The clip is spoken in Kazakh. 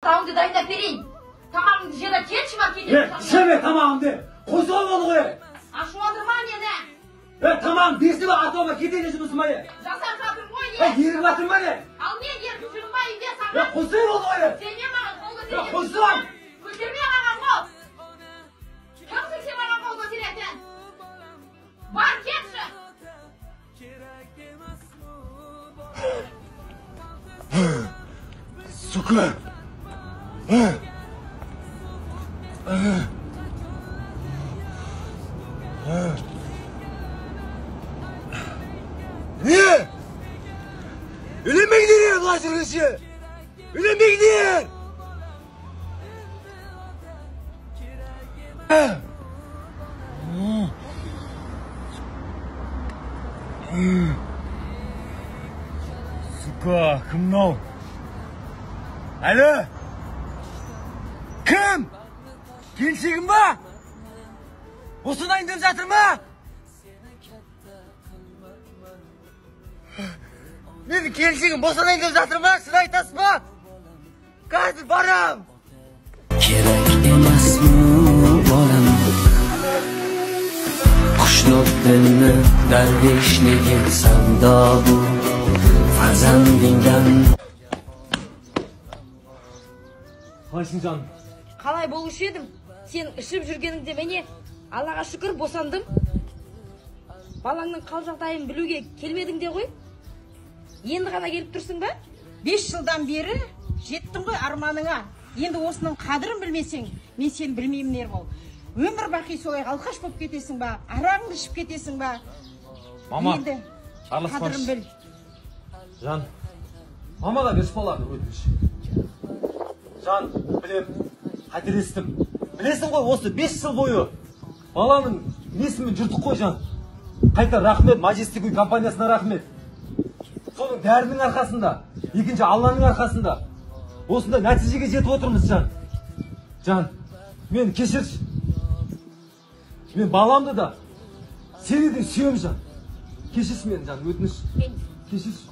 Tamam de dayına vereyim. Tamam dışarıda geç var ki. Dışarı tamam de. Kozol onu koy. Şu andırma ne? Tamam birisi var atama gideceğiz Müslüman'ı. Zasar kapım koy ye. Yeri batırma ne? Al niye yer küçülmeyin diye sana. Kozol onu koy. Sen niye bana kolda diye. Kozol. Küçülmeye bana kol. Kimsin sen bana kolda direten? Var geçsin. Suku. Niye? Öyle mi gidiyor karşılığı? Öyle mi gidiyor? Suka, kimnov? Alo? Kim? Kelishigim bor? O'sini deb жатырмы? Meni kelishigim bo'sana deb жатырмы? Siz aytasizmi? Hozir boram. Kerak emasmi bolam? Qushnoq dilni darvishligi savdo bu farzandingdan. Qaysing jon? Қалай болушы едім? Сен ішіп жүргеніңде мені Аллаға шүкір босандым. Балаңның қал жағдайын білуге келмедің де ғой? Енді ғана келіп тұрсың ба? 5 жылдан бері жеттің ғой арманыңа. Енді осының қадірін білмесең, мен сені білмеймін Ербол. Өмір бақи солай алқаш болып кетесің ба? Арағыңды ішіп кетесің ба? Мама, енді қадірін біл. Жан, мамаға беріш болады өтініш. Жан, білем, қателестім. Білесің ғой, осы 5 жыл бойы баланың несімен жүрдік қой, Жан. Қайта рахмет, Majestic үй компаниясына рахмет. Соның бәрінің арқасында, екінші Алланың арқасында осында нәтижеге жетіп отырмыз, Жан. Жан, мен кешірші. Мен баламды да, сені де сүйем, Жан. Кешірші мені, Жан, өтініш. Кешірші.